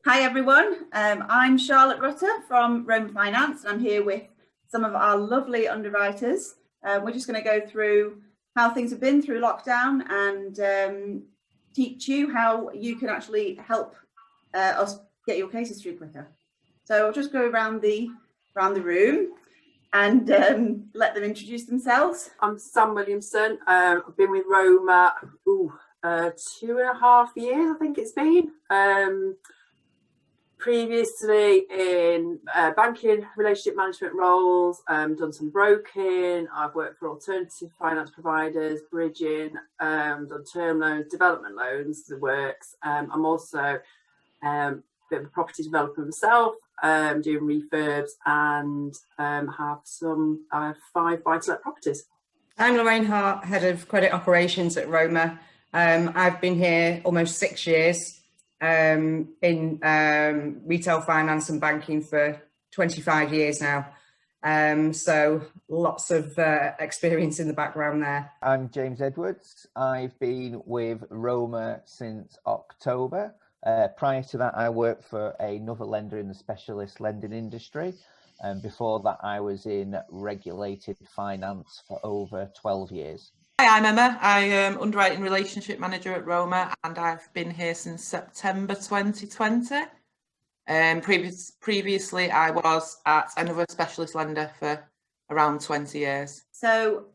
Hi everyone, I'm Charlotte Rutter from Roma Finance, and I'm here with some of our lovely underwriters. We're just going to go through how things have been through lockdown and teach you how you can actually help us get your cases through quicker. So I'll just go around the room and let them introduce themselves. I'm Sam Williamson. I've been with Roma 2.5 years, I think it's been. Previously in banking, relationship management roles, done some broking. I've worked for alternative finance providers, bridging, done term loans, development loans, the works. I'm also a bit of a property developer myself, doing refurbs, and have 5 buy-to-let properties. I'm Lorraine Hart, Head of Credit Operations at Roma. I've been here almost 6 years. In retail finance and banking for 25 years now. So lots of experience in the background there. I'm James Edwards. I've been with Roma since October. Prior to that, I worked for another lender in the specialist lending industry. And before that, I was in regulated finance for over 12 years. Hi, I'm Emma. I am Underwriting Relationship Manager at Roma, and I've been here since September 2020. Previously, I was at another specialist lender for around 20 years. So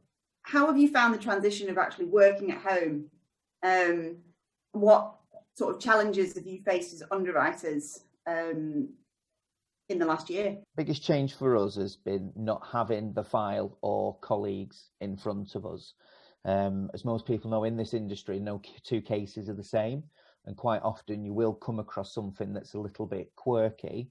how have you found the transition of actually working at home? What sort of challenges have you faced as underwriters in the last year? Biggest change for us has been not having the file or colleagues in front of us. As most people know in this industry, no two cases are the same, and quite often you will come across something that's a little bit quirky.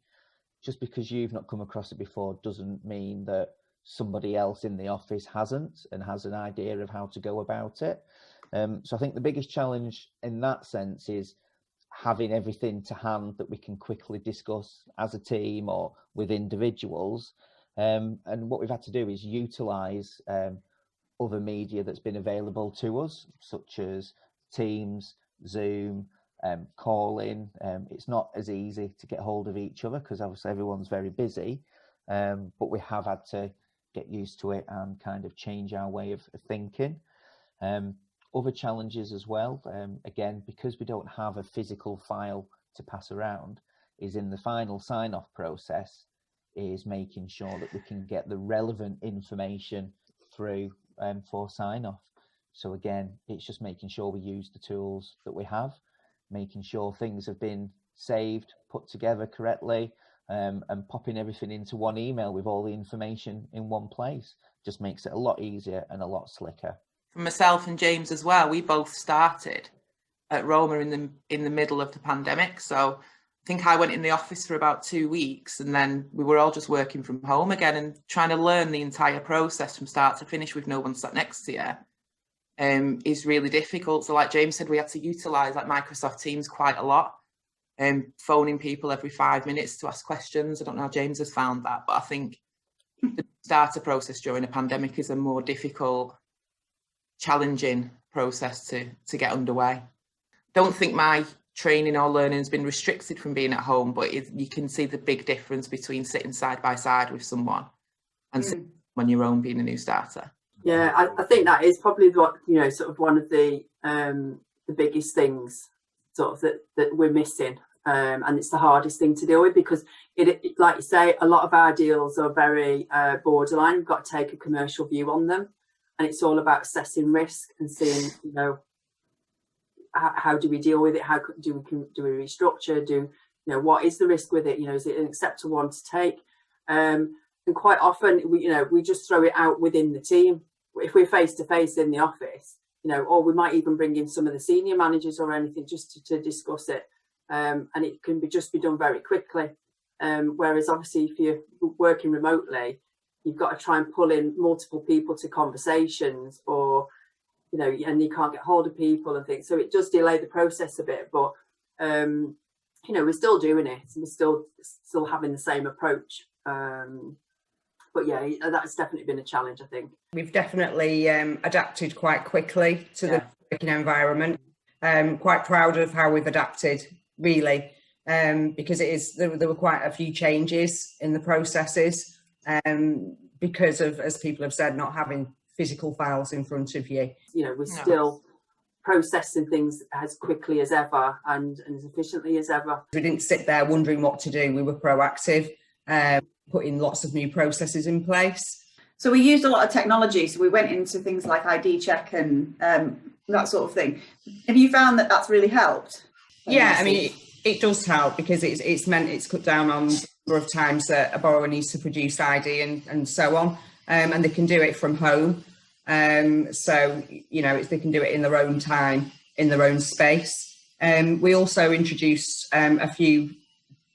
Just because you've not come across it before doesn't mean that somebody else in the office hasn't and has an idea of how to go about it. So I think the biggest challenge in that sense is having everything to hand that we can quickly discuss as a team or with individuals. And what we've had to do is utilise other media that's been available to us, such as Teams, Zoom, calling. It's not as easy to get hold of each other because obviously everyone's very busy, but we have had to get used to it and kind of change our way of thinking. Other challenges as well, again, because we don't have a physical file to pass around, is in the final sign-off process, is making sure that we can get the relevant information through for sign-off. So again, it's just making sure we use the tools that we have, making sure things have been saved, put together correctly, and popping everything into one email with all the information in one place just makes it a lot easier and a lot slicker. For myself and James as well, we both started at Roma in the middle of the pandemic. So I think I went in the office for about 2 weeks, and then we were all just working from home again and trying to learn the entire process from start to finish with no one sat next to you is really difficult. So like James said, we had to utilise like Microsoft Teams quite a lot, phoning people every 5 minutes to ask questions. I don't know how James has found that, but I think the starter process during a pandemic is a more difficult, challenging process to get underway. Don't think my training or learning has been restricted from being at home, but you can see the big difference between sitting side by side with someone and sitting on your own being a new starter. Yeah, I think that is probably what, sort of one of the biggest things sort of that we're missing. And it's the hardest thing to deal with because it, like you say, a lot of our deals are very borderline. We've got to take a commercial view on them, and it's all about assessing risk and seeing, how do we deal with it? How do we restructure? What is the risk with it? Is it an acceptable one to take? And quite often we just throw it out within the team. If we're face to face in the office, or we might even bring in some of the senior managers or anything just to discuss it. And it can be done very quickly. Whereas obviously if you're working remotely, you've got to try and pull in multiple people to conversations, or and you can't get hold of people and things. So it does delay the process a bit, but we're still doing it. We're still having the same approach. But yeah, that's definitely been a challenge, I think. We've definitely adapted quite quickly to the working environment. Quite proud of how we've adapted, really. because there were quite a few changes in the processes because of, as people have said, not having physical files in front of you. You know, we're still processing things as quickly as ever and as efficiently as ever. We didn't sit there wondering what to do. We were proactive, putting lots of new processes in place. So we used a lot of technology. So we went into things like ID check and that sort of thing. Have you found that that's really helped? Yeah, I mean, it does help because it's cut down on the number of times that a borrower needs to produce ID and so on, and they can do it from home. So, you know, they can do it in their own time, in their own space. We also introduced a few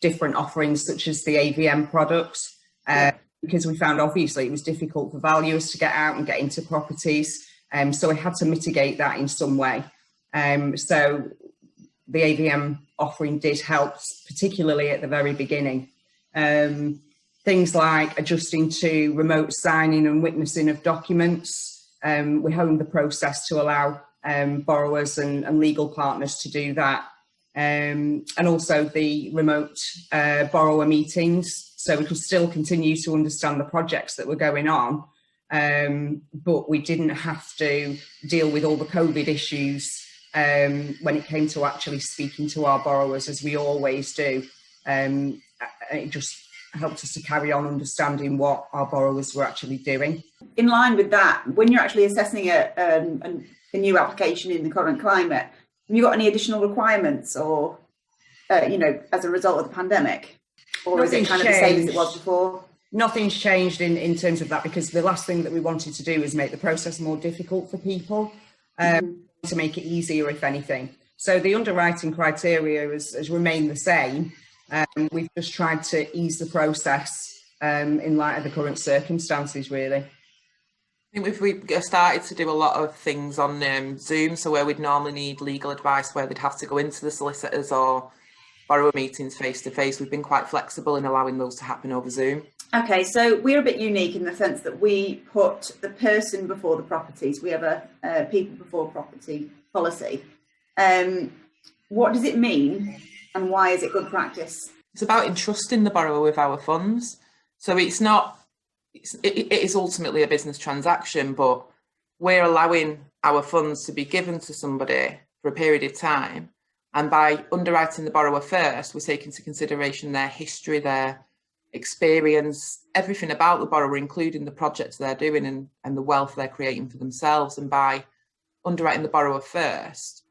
different offerings, such as the AVM products, because we found obviously it was difficult for valuers to get out and get into properties. So we had to mitigate that in some way. So the AVM offering did help, particularly at the very beginning. Things like adjusting to remote signing and witnessing of documents. We honed the process to allow borrowers and legal partners to do that. And also the remote borrower meetings, so we could still continue to understand the projects that were going on, but we didn't have to deal with all the COVID issues when it came to actually speaking to our borrowers, as we always do. It just helped us to carry on understanding what our borrowers were actually doing. In line with that, when you're actually assessing a new application in the current climate, have you got any additional requirements or, you know, as a result of the pandemic? Or Nothing's is it kind of the same as it was before? Nothing's changed in terms of that, because the last thing that we wanted to do is make the process more difficult for people, to make it easier, if anything. So the underwriting criteria has remained the same. We've just tried to ease the process in light of the current circumstances, really. I think we started to do a lot of things on Zoom, so where we'd normally need legal advice, where they'd have to go into the solicitors or borrower meetings face to face, we've been quite flexible in allowing those to happen over Zoom. Okay, so we're a bit unique in the sense that we put the person before the properties. We have a people before property policy. What does it mean and why is it good practice? It's about entrusting the borrower with our funds. So it is ultimately a business transaction, but we're allowing our funds to be given to somebody for a period of time. And by underwriting the borrower first, we take into consideration their history, their experience, everything about the borrower, including the projects they're doing and the wealth they're creating for themselves. And by underwriting the borrower first,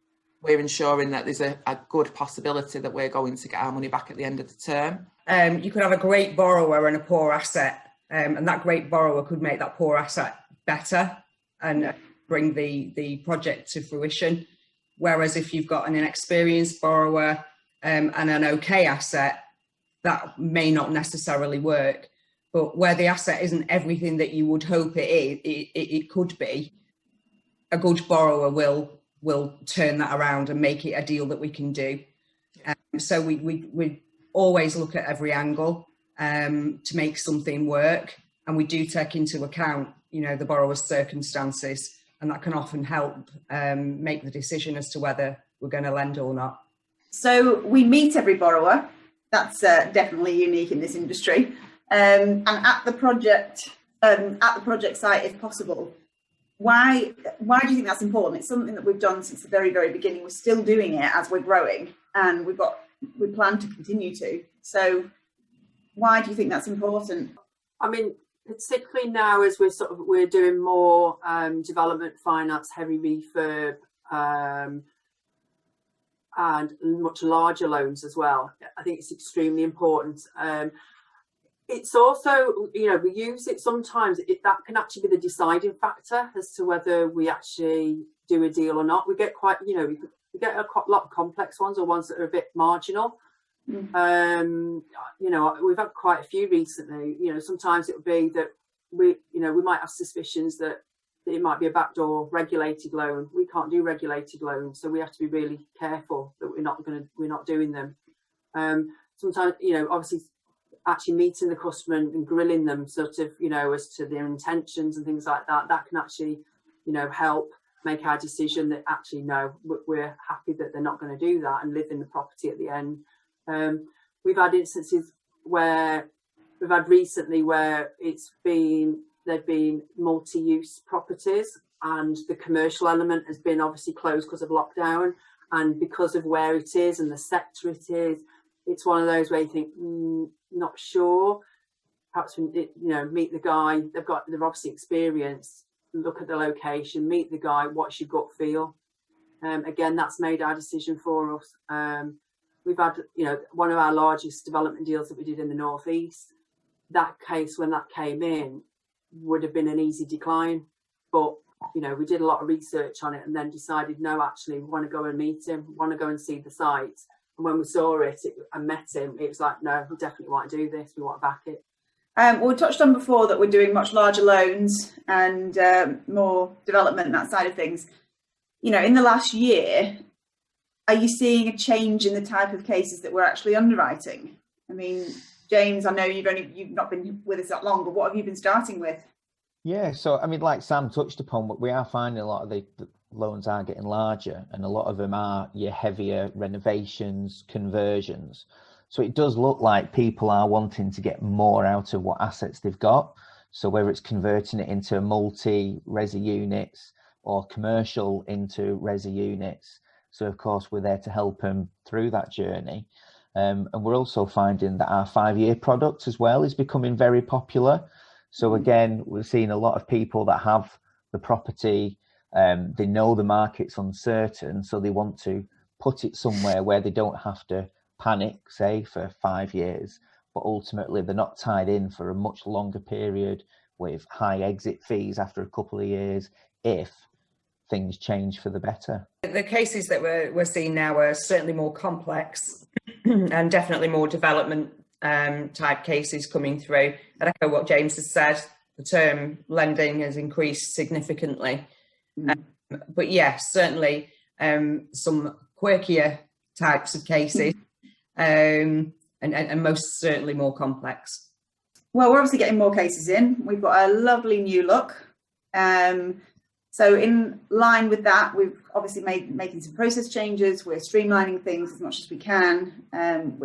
we're ensuring that there's a good possibility that we're going to get our money back at the end of the term. You could have a great borrower and a poor asset, and that great borrower could make that poor asset better and bring the project to fruition. Whereas if you've got an inexperienced borrower and an okay asset, that may not necessarily work. But where the asset isn't everything that you would hope it could be, a good borrower will turn that around and make it a deal that we can do. So we always look at every angle to make something work, and we do take into account, you know, the borrower's circumstances, and that can often help make the decision as to whether we're going to lend or not. So we meet every borrower. That's definitely unique in this industry, and at the project site, if possible. Why do you think that's important? It's something that we've done since the very, very beginning. We're still doing it as we're growing, and we plan to continue to. So why do you think that's important? I mean, particularly now as we're doing more development finance, heavy refurb, and much larger loans as well. I think it's extremely important. It's also, you know, we use it sometimes, that can actually be the deciding factor as to whether we actually do a deal or not. We get quite, you know, we get a lot of complex ones or ones that are a bit marginal. You know, we've had quite a few recently. You know, sometimes it would be that we might have suspicions that it might be a backdoor regulated loan. We can't do regulated loans, so we have to be really careful that we're not doing them. Sometimes, you know, obviously actually meeting the customer and grilling them sort of, you know, as to their intentions and things like that, that can actually, you know, help make our decision that actually, no, we're happy that they're not going to do that and live in the property at the end. We've had instances where we've had recently where they've been multi-use properties, and the commercial element has been obviously closed because of lockdown, and because of where it is and the sector it is, it's one of those where you think, not sure. Perhaps, meet the guy. They're obviously experienced. Look at the location, meet the guy. What's your gut feel? Again, that's made our decision for us. We've had, one of our largest development deals that we did in the northeast. That case, when that came in, would have been an easy decline, but we did a lot of research on it and then decided, no, actually, we want to go and meet him, we want to go and see the site. And when we saw it and met him, it was like, no, we definitely want to do this. We want to back it. We touched on before that we're doing much larger loans and more development, that side of things. In the last year, are you seeing a change in the type of cases that we're actually underwriting? I mean, James, I know you've not been with us that long, but what have you been starting with? Yeah, so I mean, like Sam touched upon, we are finding a lot of the loans are getting larger, and a lot of them are your heavier renovations, conversions. So it does look like people are wanting to get more out of what assets they've got. So whether it's converting it into multi-resi units or commercial into resi units. So of course, we're there to help them through that journey. And we're also finding that our 5-year product as well is becoming very popular. So again, we're seeing a lot of people that have the property, they know the market's uncertain, so they want to put it somewhere where they don't have to panic, say, for 5 years, but ultimately they're not tied in for a much longer period with high exit fees after a couple of years if things change for the better. The cases that we're seeing now are certainly more complex and definitely more development type cases coming through. I'd echo what James has said. The term lending has increased significantly. But yes, certainly some quirkier types of cases and most certainly more complex. Well, we're obviously getting more cases in. We've got a lovely new look. So in line with that, we've obviously making some process changes. We're streamlining things as much as we can,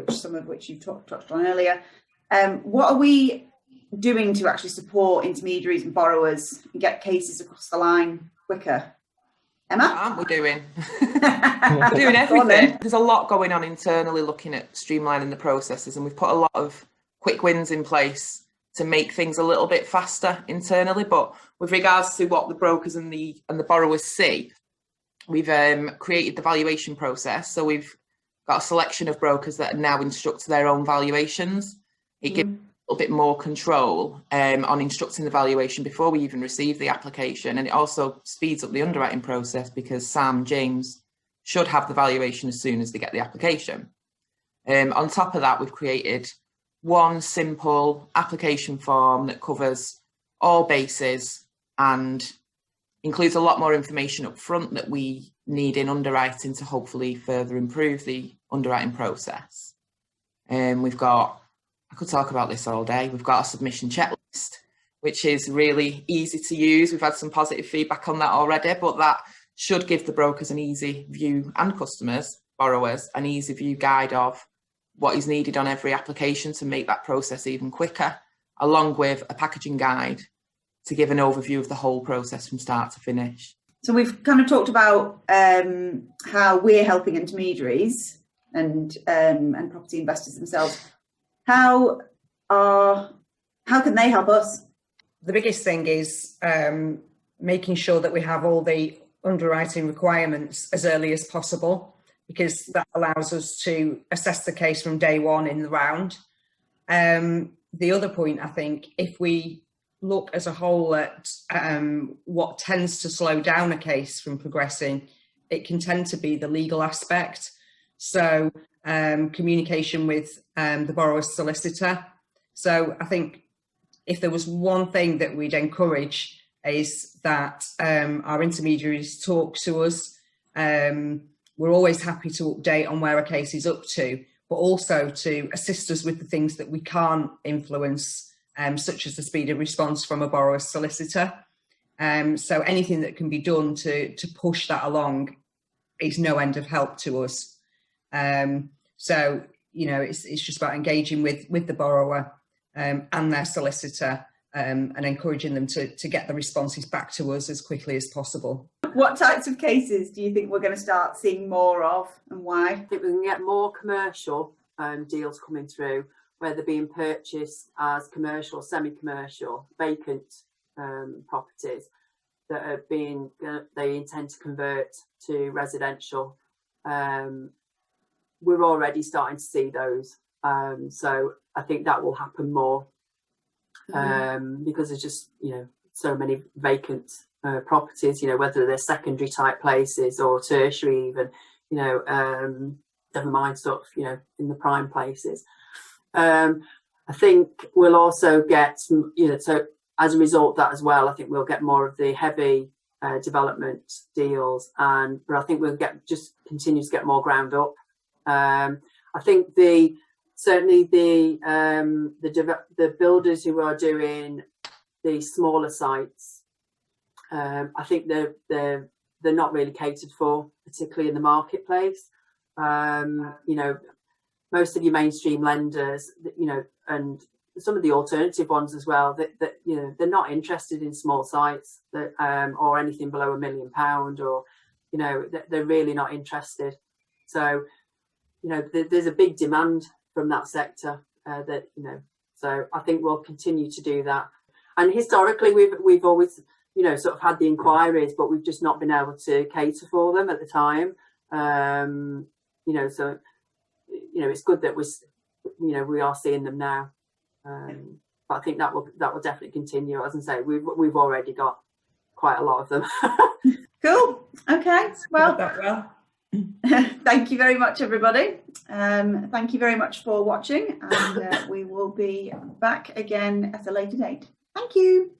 some of which you touched on earlier. What are we doing to actually support intermediaries and borrowers and get cases across the line quicker? Emma? What aren't we doing? We're doing everything. There's a lot going on internally looking at streamlining the processes, and we've put a lot of quick wins in place to make things a little bit faster internally. But with regards to what the brokers and the borrowers see, we've created the valuation process. So we've got a selection of brokers that now instruct their own valuations. It gives a little bit more control on instructing the valuation before we even receive the application. And it also speeds up the underwriting process because Sam, James should have the valuation as soon as they get the application. On top of that, we've created one simple application form that covers all bases and includes a lot more information up front that we need in underwriting to hopefully further improve the underwriting process. I could talk about this all day. We've got a submission checklist, which is really easy to use. We've had some positive feedback on that already, but that should give the brokers an easy view, and customers, borrowers, an easy view guide of what is needed on every application to make that process even quicker, along with a packaging guide to give an overview of the whole process from start to finish. So we've kind of talked about how we're helping intermediaries and property investors themselves. How can they help us? The biggest thing is making sure that we have all the underwriting requirements as early as possible, because that allows us to assess the case from day one in the round. The other point, I think, if we look as a whole at what tends to slow down a case from progressing, it can tend to be the legal aspect. So communication with the borrower's solicitor. So I think if there was one thing that we'd encourage is that our intermediaries talk to us. We're always happy to update on where a case is up to, but also to assist us with the things that we can't influence, such as the speed of response from a borrower's solicitor. So anything that can be done to push that along is no end of help to us. So, it's just about engaging with the borrower and their solicitor, and encouraging them to get the responses back to us as quickly as possible. What types of cases do you think we're going to start seeing more of, and why? I think we can get more commercial deals coming through, where they're being purchased as commercial, semi-commercial, vacant properties that are being, they intend to convert to residential. We're already starting to see those. So I think that will happen more because there's just, so many vacant properties, whether they're secondary type places or tertiary even, never mind sort of, in the prime places. I think we'll also get some, so as a result of that as well, I think we'll get more of the heavy development deals, but I think we'll continue to get more ground up. I think certainly the builders who are doing the smaller sites, I think they're not really catered for, particularly in the marketplace. Most of your mainstream lenders, and some of the alternative ones as well, that they're not interested in small sites or anything below £1 million, or they're really not interested. So there's a big demand from that sector so I think we'll continue to do that. And historically we've always sort of had the inquiries, but we've just not been able to cater for them at the time. So it's good that we are seeing them now. But I think that will definitely continue. As I say, we've already got quite a lot of them. Cool. Okay. Well, thank you very much, everybody. Thank you very much for watching, and we will be back again at a later date. Thank you.